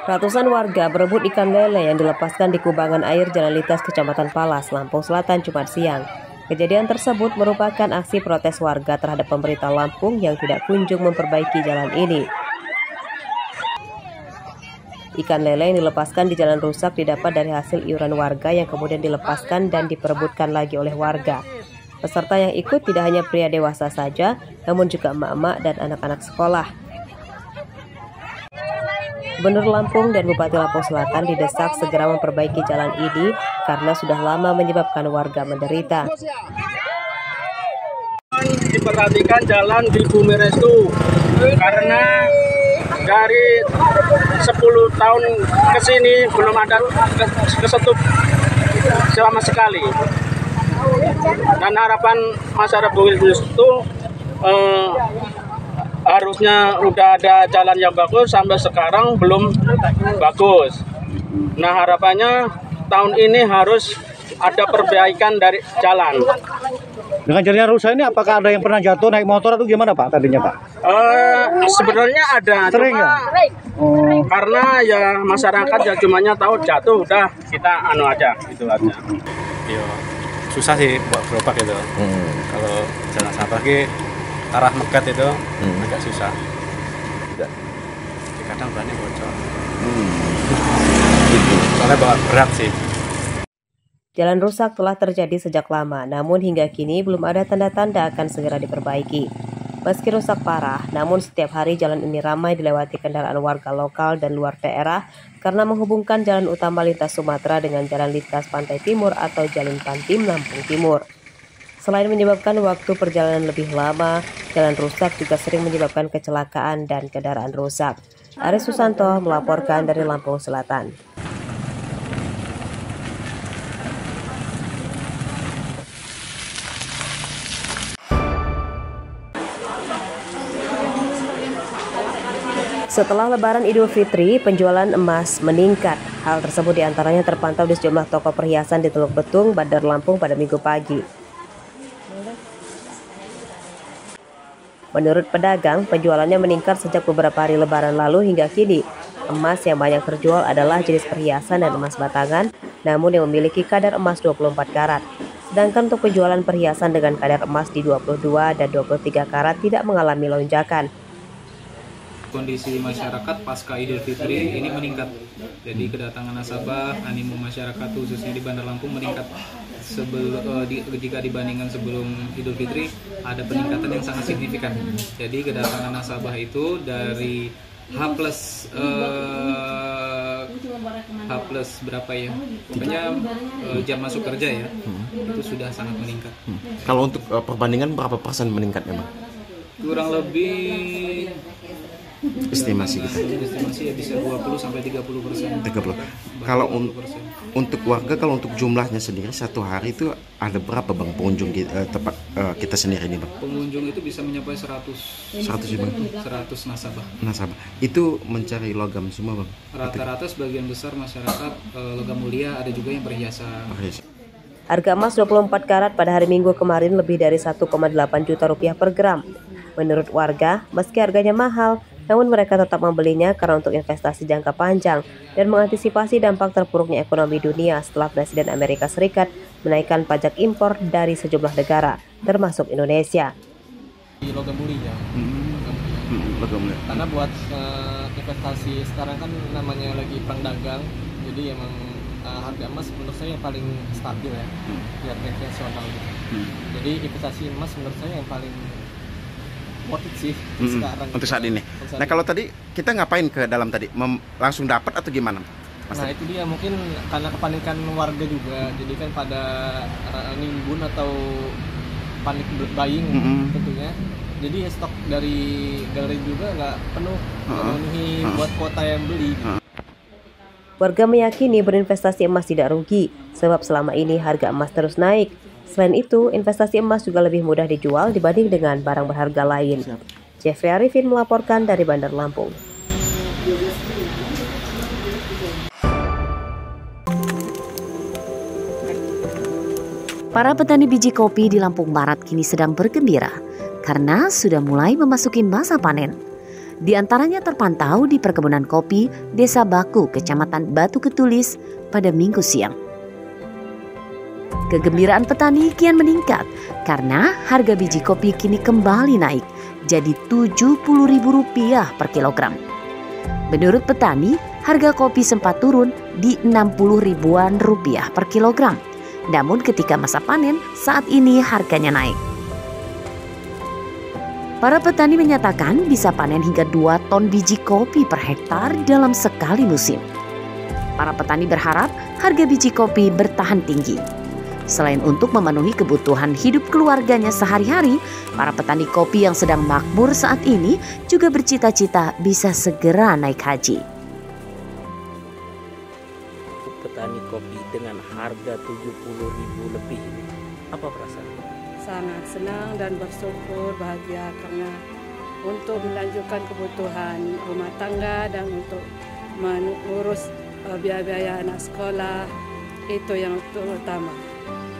Ratusan warga berebut ikan lele yang dilepaskan di kubangan air Jalan Lintas Kecamatan Palas, Lampung Selatan, Jumat siang. Kejadian tersebut merupakan aksi protes warga terhadap pemerintah Lampung yang tidak kunjung memperbaiki jalan ini. Ikan lele yang dilepaskan di jalan rusak didapat dari hasil iuran warga yang kemudian dilepaskan dan diperebutkan lagi oleh warga. Peserta yang ikut tidak hanya pria dewasa saja, namun juga emak-emak dan anak-anak sekolah. Gubernur Lampung dan Bupati Lampung Selatan didesak segera memperbaiki jalan ini karena sudah lama menyebabkan warga menderita. Diperhatikan jalan di Bumi Restu karena dari 10 tahun ke sini belum ada kesetup sama sekali. Dan harapan masyarakat Bumi Restu harusnya udah ada jalan yang bagus, sampai sekarang belum bagus. Nah, harapannya tahun ini harus ada perbaikan dari jalan. Dengan jalan rusak ini apakah ada yang pernah jatuh naik motor atau gimana Pak tadinya Pak? Sebenarnya ada. Sering ya? Karena ya masyarakat ya cumanya tahu jatuh udah kita aja gitu aja. Yo, susah sih buat gerobak itu. Kalau jalan sampah arah Megat itu agak susah. Kadang bannya bocor. Soalnya bawa berat sih. Jalan rusak telah terjadi sejak lama, namun hingga kini belum ada tanda-tanda akan segera diperbaiki. Meski rusak parah, namun setiap hari jalan ini ramai dilewati kendaraan warga lokal dan luar daerah karena menghubungkan jalan utama lintas Sumatera dengan jalan lintas Pantai Timur atau Jalan Pantim Lampung Timur. Selain menyebabkan waktu perjalanan lebih lama, jalan rusak juga sering menyebabkan kecelakaan dan kendaraan rusak. Aris Susanto melaporkan dari Lampung Selatan. Setelah Lebaran Idul Fitri, penjualan emas meningkat. Hal tersebut diantaranya terpantau di sejumlah toko perhiasan di Teluk Betung, Bandar Lampung pada Minggu pagi. Menurut pedagang, penjualannya meningkat sejak beberapa hari Lebaran lalu hingga kini. Emas yang banyak terjual adalah jenis perhiasan dan emas batangan, namun yang memiliki kadar emas 24 karat. Sedangkan untuk penjualan perhiasan dengan kadar emas di 22 dan 23 karat tidak mengalami lonjakan. Kondisi masyarakat pasca Idul Fitri ini meningkat. Jadi kedatangan nasabah, animo masyarakat khususnya di Bandar Lampung meningkat. Jika dibandingkan sebelum Idul Fitri ada peningkatan yang sangat signifikan. Jadi kedatangan nasabah itu dari H plus berapa ya? Pokoknya jam masuk kerja ya. Itu sudah sangat meningkat. Kalau untuk perbandingan berapa persen meningkatnya, Bang? Kurang lebih estimasi kita. Estimasi ya bisa 20 sampai 30%. 30. Kalau untuk warga, kalau untuk jumlahnya sendiri satu hari itu ada berapa Bang pengunjung tempat kita sendiri ini Bang? Pengunjung itu bisa mencapai 100 nasabah. Itu mencari logam semua Bang? Rata-rata sebagian besar masyarakat logam mulia, ada juga yang perhiasan. Harga emas 24 karat pada hari Minggu kemarin lebih dari 1,8 juta rupiah per gram. Menurut warga, meski harganya mahal, namun mereka tetap membelinya karena untuk investasi jangka panjang dan mengantisipasi dampak terpuruknya ekonomi dunia setelah Presiden Amerika Serikat menaikkan pajak impor dari sejumlah negara, termasuk Indonesia. Di logam mulia. Karena buat investasi sekarang kan namanya lagi perang dagang, jadi emang harga emas menurut saya yang paling stabil ya, biar nasional. Jadi investasi emas menurut saya yang paling worth it sih sekarang. Untuk saat ini. Nah kalau tadi kita ngapain ke dalam tadi? Langsung dapat atau gimana? Nah itu dia, mungkin karena kepanikan warga juga, jadi kan pada nimbun atau panik buying tentunya. Jadi stok dari galeri juga nggak penuh, memenuhi buat kuota yang beli. Warga meyakini berinvestasi emas tidak rugi, sebab selama ini harga emas terus naik. Selain itu, investasi emas juga lebih mudah dijual dibanding dengan barang berharga lain. Jeffrey Arifin melaporkan dari Bandar Lampung. Para petani biji kopi di Lampung Barat kini sedang bergembira. karena sudah mulai memasuki masa panen. Di antaranya terpantau di perkebunan kopi Desa Baku, Kecamatan Batu Ketulis pada Minggu siang. Kegembiraan petani kian meningkat karena harga biji kopi kini kembali naik jadi Rp70.000 per kilogram. Menurut petani, harga kopi sempat turun di Rp60.000-an per kilogram. Namun ketika masa panen, saat ini harganya naik. Para petani menyatakan bisa panen hingga 2 ton biji kopi per hektar dalam sekali musim. Para petani berharap harga biji kopi bertahan tinggi. Selain untuk memenuhi kebutuhan hidup keluarganya sehari-hari, para petani kopi yang sedang makmur saat ini juga bercita-cita bisa segera naik haji. Petani kopi dengan harga 70.000 lebih ini, apa perasaan? Sangat senang dan bersyukur, bahagia karena untuk melanjutkan kebutuhan rumah tangga dan untuk mengurus biaya-biaya anak sekolah, itu yang terutama.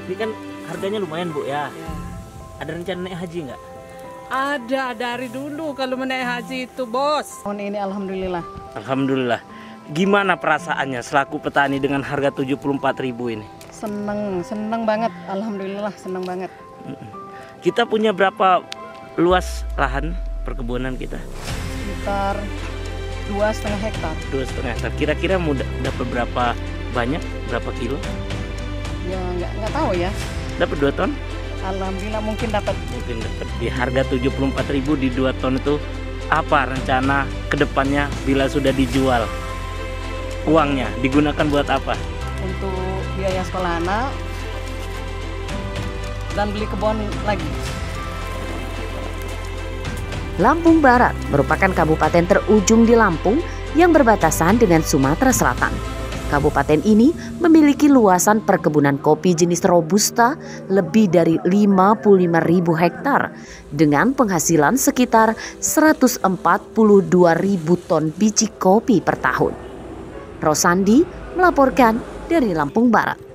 Ini kan harganya lumayan Bu ya. Ada rencana naik haji nggak? Ada dari dulu kalau menaik haji itu bos. Tahun ini alhamdulillah. Alhamdulillah. Gimana perasaannya selaku petani dengan harga 74.000 ini? Seneng banget, alhamdulillah seneng banget. Kita punya berapa luas lahan perkebunan kita? Sekitar 2,5 hektar. 2,5 hektar. Kira-kira mau dapat berapa banyak? Berapa kilo? Ya nggak tahu ya. Dapat 2 ton? Alhamdulillah mungkin dapat. Mungkin dapat. Di harga 74.000 di 2 ton itu apa rencana kedepannya bila sudah dijual? Uangnya digunakan buat apa? Untuk biaya sekolah anak dan beli kebun lagi. Lampung Barat merupakan kabupaten terujung di Lampung yang berbatasan dengan Sumatera Selatan. Kabupaten ini memiliki luasan perkebunan kopi jenis Robusta lebih dari 55.000 hektar dengan penghasilan sekitar 142.000 ton biji kopi per tahun. Rosandi melaporkan dari Lampung Barat.